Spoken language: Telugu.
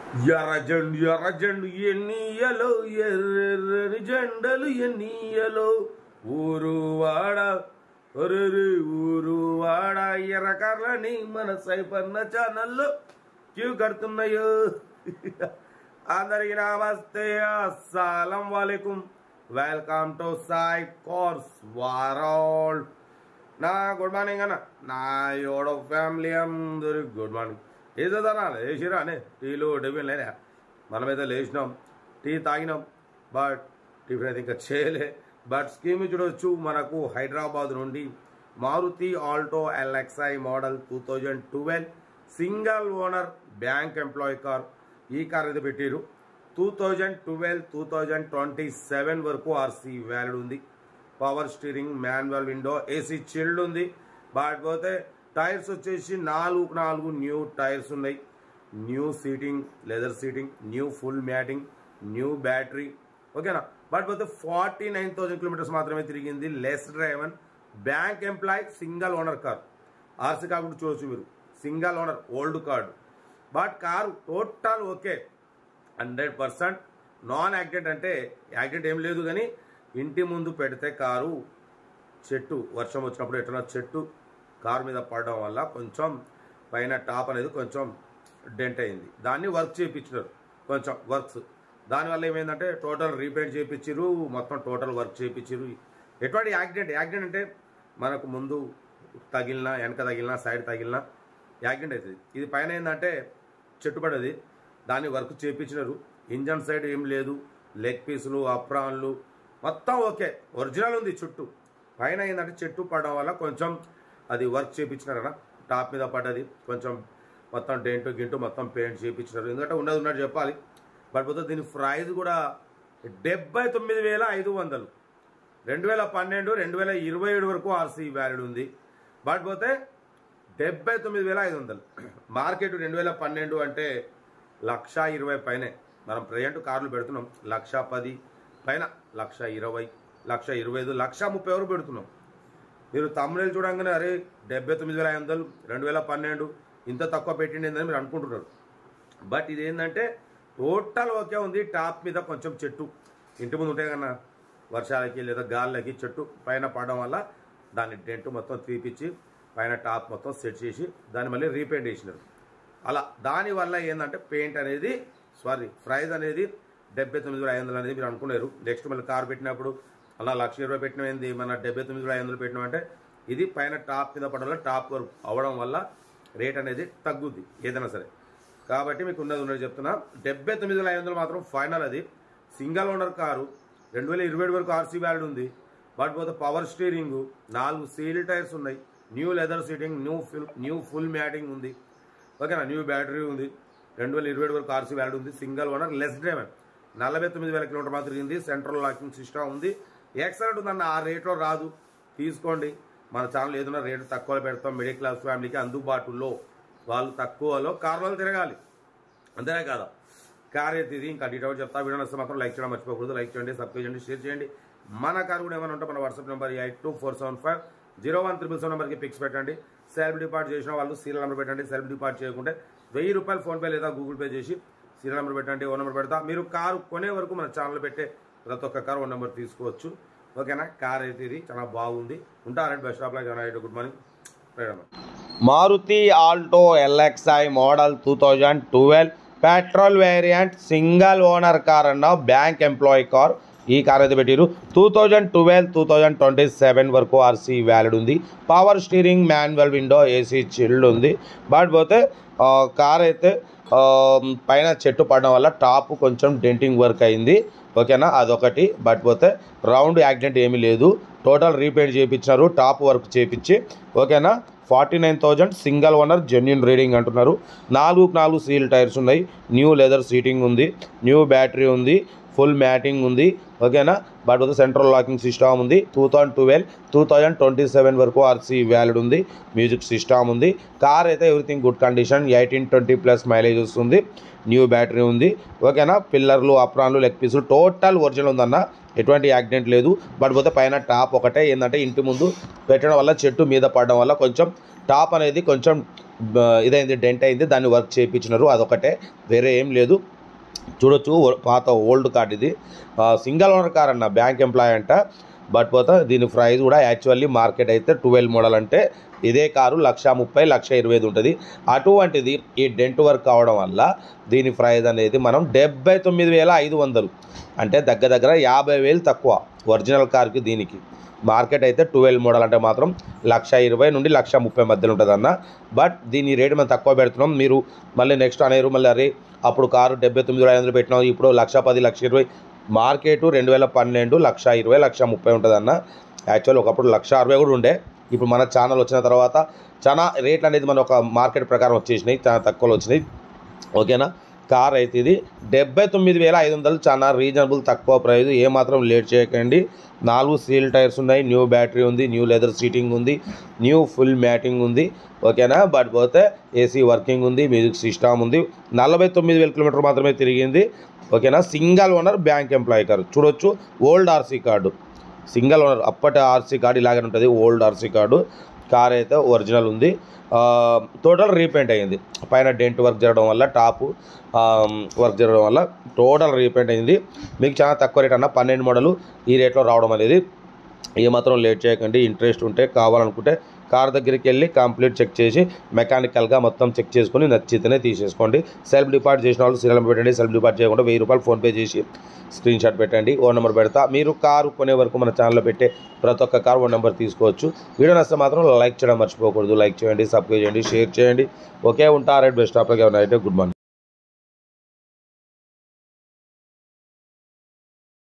ఎర్రజెండు ఎన్నియలో ఎర్రని జెండలు ఎన్నియలో ఊరువాడ ఊరువాడ ఎర్రకర్లని మన సైపన్న ఛానల్లో క్యూ కడుతున్నాయో. అందరికి నమస్తే, అస్సలం వాలేకుం, welcome to Sai cars world. నా గుడ్ మార్నింగ్ అన్న, నా యోడో ఫ్యామిలీ అందరికి గుడ్ మార్నింగ్. ఏదన్నా లేచిరా అనే టీలు టిఫిన్ లేనా, మనమైతే లేచినాం, టీ తాగినాం, బట్ టిఫిన్ అయితే ఇంకా చేయలే. బట్ స్కీమ్ చూడవచ్చు, మనకు హైదరాబాద్ నుండి Maruti Alto LXi model 2012 single owner bank employee car. ఈ కార్ అయితే పెట్టారు 2012-2027 వరకు ఆర్సీ వ్యాలిడ్ ఉంది. Power steering, manual window, AC chilled ఉంది. బట్ పోతే టైర్స్ వచ్చేసి 4 న్యూ టైర్స్ ఉన్నాయి. New seating, leather seating, new full matting, new battery, ఓకేనా. బట్ పోతే 49,000 కిలోమీటర్స్ మాత్రమే తిరిగింది. Less driven, bank employee, single owner car. RC car కూడా చూడవచ్చు మీరు, single owner, old card. But car total okay, 100%. Non accident అంటే యాక్సిడెంట్ ఏం లేదు, కానీ ఇంటి ముందు పెడితే కారు చెట్టు వర్షం వచ్చినప్పుడు ఎట్లా చెట్టు కారు మీద పడడం వల్ల కొంచెం పైన టాప్ అనేది కొంచెం డెంట్ అయింది. దాన్ని వర్క్ చేయించినారు, కొంచెం వర్క్స్. దానివల్ల ఏమైందంటే టోటల్ రీపెయింట్ చేయించారు, మొత్తం టోటల్ వర్క్ చేయించారు. ఎటువంటి యాక్సిడెంట్ అంటే మనకు ముందు తగిలినా, వెనక తగిలినా, సైడ్ తగిలినా యాక్సిడెంట్ అవుతుంది. ఇది పైన ఏంటంటే చెట్టు పడది, దాన్ని వర్క్ చేయించినారు. ఇంజన్ సైడ్ ఏం లేదు, లెగ్ పీసులు, అప్రాన్లు మొత్తం ఓకే, ఒరిజినల్ ఉంది. చుట్టూ పైన ఏంటంటే చెట్టు పడడం వల్ల కొంచెం అది వర్క్ చేయించినారన్న, టాప్ మీద పడ్డది, కొంచెం మొత్తం డెంటు గింటు మొత్తం పెయింట్ చేయించినారు. ఎందుకంటే ఉన్నట్టు చెప్పాలి. బట్ పోతే దీని ప్రైస్ కూడా 79,500. 2012-2027 వరకు ఆర్సీ వ్యాలిడ్ ఉంది. బట్ పోతే 79,500. మార్కెట్ 2012 అంటే 1,20,000 పైనే. మనం ప్రజెంట్ కార్లు పెడుతున్నాం 1,10,000 పైన, 1,20,000, 1,25,000, 1,30,000 వరకు పెడుతున్నాం. మీరు తమ్ముళ్ళు చూడంగానే అరే 79,500 2012 ఇంత తక్కువ పెట్టిండేందని మీరు అనుకుంటున్నారు. బట్ ఇది ఏంటంటే టోటల్ ఓకే ఉంది. టాప్ మీద కొంచెం చెట్టు ఇంటి ముందు ఉంటాయి కన్నా, వర్షాలకి లేదా గాల్లకి చెట్టు పైన పడడం వల్ల దాన్ని డెంట్ మొత్తం తీపిచ్చి పైన టాప్ మొత్తం సెట్ చేసి దాన్ని మళ్ళీ రీపెయింట్ చేసినారు. అలా దానివల్ల ఏంటంటే పెయింట్ అనేది ప్రైస్ అనేది 79,500 అనేది మీరు అనుకున్నారు. నెక్స్ట్ మళ్ళీ కార్ పెట్టినప్పుడు అలా 1,20,000 పెట్టినది, మన 79,500 పెట్టినామంటే ఇది పైన టాప్ మీద పడడం వల్ల టాప్ వర్క్ అవ్వడం వల్ల రేట్ అనేది తగ్గుద్ది ఏదైనా సరే. కాబట్టి మీకు ఉన్నది చెప్తున్నా, 79,500 మాత్రం ఫైనల్. అది సింగిల్ ఓనర్ కారు, 2027 వరకు ఆర్సీ వ్యాలిడ్ ఉంది. బట్ పోతే పవర్ స్టీరింగ్, 4 సీల్ టైర్స్ ఉన్నాయి, new leather seating, new full matting ఉంది, ఓకేనా. న్యూ బ్యాటరీ ఉంది. 2027 వరకు ఆర్సీ వ్యాలిడ్ ఉంది. Single owner, less driver, 49,000 kilometre మాత్రం తిరిగింది. సెంట్రల్ లాకింగ్ సిస్టమ్ ఉంది. ఎక్సలెంట్ ఉందన్న. ఆ రేట్లో రాదు, తీసుకోండి. మన ఛానల్ ఏదైనా రేటు తక్కువలో పెడతాం. మిడిల్ క్లాస్ ఫ్యామిలీకి అందుబాటులో, వాళ్ళు తక్కువలో కార్లలో తిరగాలి, అంతేనే కాదా. కార్ అయితే ఇది. ఇంకా డీటెయిల్ చెప్తా. వీడియో నచ్చితే మాత్రం లైక్ చేయడం మర్చిపోకూడదు. లైక్ చేయండి, సబ్స్క్రైబ్ చేయండి, షేర్ చేయండి. మన కార్ కూడా ఏమైనా ఉంటే మన వాట్సాప్ నెంబర్ 8247501777 నెంబర్కి పిక్స్ పెట్టండి. సెల్ఫ్ డిపాజిట్ చేసిన వాళ్ళు సీరియల్ నెంబర్ పెట్టండి. సెల్ఫ్ డిపాజిట్ చేయకుంటే ₹1000 ఫోన్పే లేదా గూగుల్ పే చేసి సీరియల్ నెంబర్ పెట్టండి. ఓ నెంబర్ పెడతా. మీరు కారు కొనే వరకు మన ఛానల్ పెట్టే ప్రతి ఒక్క కారు 1 నెంబర్ తీసుకోవచ్చు, ఓకేనా. కార్ అయితే ఇది చాలా బాగుంది. ఉంటారండి best of luck. Good morning. Maruti Alto LXi model 2012 petrol variant single owner car అన్న, బ్యాంక్ ఎంప్లాయీ కార్. ఈ కార్ అయితే పెట్టారు 2012-2027 వరకు ఆర్సీ వ్యాలిడ్ ఉంది. Power steering, manual window, AC chilled ఉంది. బట్ పోతే కార్ అయితే పైన చెట్టు పడడం వల్ల టాప్ కొంచెం డెంటింగ్ వర్క్ అయింది, ఓకేనా, అదొకటి. బట్ పోతే రౌండ్ యాక్సిడెంట్ ఏమీ లేదు. టోటల్ రీపెయింట్ చేయించినారు, టాప్ వర్క్ చేయించి, ఓకేనా. 49,000 సింగిల్ ఓనర్, జెన్యున్ రీడింగ్ అంటున్నారు. 4 సీల్ టైర్స్ ఉన్నాయి, న్యూ లెదర్ సీటింగ్ ఉంది, న్యూ బ్యాటరీ ఉంది, ఫుల్ మ్యాటింగ్ ఉంది, ఓకేనా. బట్ సెంట్రల్ లాకింగ్ సిస్టమ్ ఉంది. 2012-2027 వరకు ఆర్సీ వ్యాలిడ్ ఉంది. మ్యూజిక్ సిస్టమ్ ఉంది. కార్ అయితే ఎవ్రీథింగ్ గుడ్ కండిషన్, 18-20+ మైలేజ్ వస్తుంది. న్యూ బ్యాటరీ ఉంది, ఓకేనా. పిల్లర్లు, అప్రాన్లు, లెగ్ పీసులు టోటల్ ఒరిజినల్ ఉందన్న, ఎటువంటి యాక్సిడెంట్ లేదు. బట్ పోతే పైన టాప్ ఒకటే ఏంటంటే ఇంటి ముందు పెట్టడం వల్ల చెట్టు మీద పడడం వల్ల కొంచెం టాప్ అనేది కొంచెం ఇదైంది, డెంట్ అయింది, దాన్ని వర్క్ చేయించినారు, అదొకటే, వేరే ఏం లేదు. చూడొచ్చు పాత ఓల్డ్ కార్డ్ ఇది, సింగిల్ ఓనర్ కార్ అన్న, బ్యాంక్ ఎంప్లాయ్ అంట. బట్ పోతే దీని ప్రైస్ కూడా యాక్చువల్లీ మార్కెట్ అయితే 12 మోడల్ అంటే ఇదే కారు 1,30,000 1,25,000 ఉంటుంది. అటువంటిది ఈ డెంట్ వర్క్ కావడం వల్ల దీని ప్రైస్ అనేది మనం 79,500 అంటే దగ్గర 50,000 తక్కువ ఒరిజినల్ కార్కి దీనికి. మార్కెట్ అయితే 12 మోడల్ అంటే మాత్రం 1,20,000 నుండి 1,30,000 మధ్యలో ఉంటుంది అన్న. బట్ దీని రేటు మనం తక్కువ పెడుతున్నాం. మీరు మళ్ళీ నెక్స్ట్ అనేరు మళ్ళీ అరే అప్పుడు కారు 79,500 పెట్టినాం, ఇప్పుడు 1,10,000 1,20,000. మార్కెట్ 2012 1,20,000 1,30,000 ఉంటుంది అన్న. యాక్చువల్ ఒకప్పుడు 1,60,000 కూడా ఉండే. ఇప్పుడు మన ఛానల్ వచ్చిన తర్వాత చాలా రేట్లు అనేది మన ఒక మార్కెట్ ప్రకారం వచ్చేసినాయి, చాలా తక్కువలో వచ్చినాయి. ఓకేనా. కార్ అయితే ఇది 79,500 చాలా రీజనబుల్, తక్కువ ప్రైస్. ఏమాత్రం లేట్ చేయకండి. 4 సీల్ టైర్స్ ఉన్నాయి, న్యూ బ్యాటరీ ఉంది, న్యూ లెదర్ సీటింగ్ ఉంది, న్యూ ఫుల్ మ్యాటింగ్ ఉంది. ఓకేనా. బట్ పోతే ఏసీ వర్కింగ్ ఉంది, మ్యూజిక్ సిస్టమ్ ఉంది. 49,000 కిలోమీటర్ మాత్రమే తిరిగింది. ఓకేనా. Single owner bank employee car. చూడొచ్చు old RC card, single owner, అప్పటి ఆర్సీ కార్డు ఇలాగే ఉంటుంది, ఓల్డ్ ఆర్సీ కార్డు. కార్ అయితే ఒరిజినల్ ఉంది. టోటల్ రీపెయింట్ అయ్యింది, పైన డెంట్ వర్క్ జరగడం వల్ల, టాపు వర్క్ జరగడం వల్ల టోటల్ రీపెయింట్ అయింది. మీకు చాలా తక్కువ రేట్ అన్న, 12 మోడలు ఈ రేట్లో రావడం అనేది. ఏమాత్రం లేట్ చేయకండి. ఇంట్రెస్ట్ ఉంటే కావాలనుకుంటే కార్ దగ్గరికి వెళ్ళి కంప్లీట్ చెక్ చేసి మెకానికల్గా మొత్తం చెక్ చేసుకొని నచ్చితేనే తీసేసుకోండి. సెల్ఫ్ డిపార్ట్ చేసిన వాళ్ళు సీరియల్ పెట్టండి. సెల్ఫ్ డిపార్ట్ చేయకుండా 1,000 రూపాయలు ఫోన్పే చేసి స్క్రీన్ షాట్ పెట్టండి, ఓ నెంబర్ పెడతా. మీరు కారు కొనే వరకు మన ఛానల్లో పెట్టే ప్రతి ఒక్క కారు ఓ నెంబర్ తీసుకోవచ్చు. వీడియో నచ్చితే మాత్రం లైక్ చేయడం మర్చిపోకూడదు. లైక్ చేయండి, సబ్స్క్రైబ్ చేయండి, షేర్ చేయండి. ఓకే, ఉంటా. Right, best of luck. Good morning.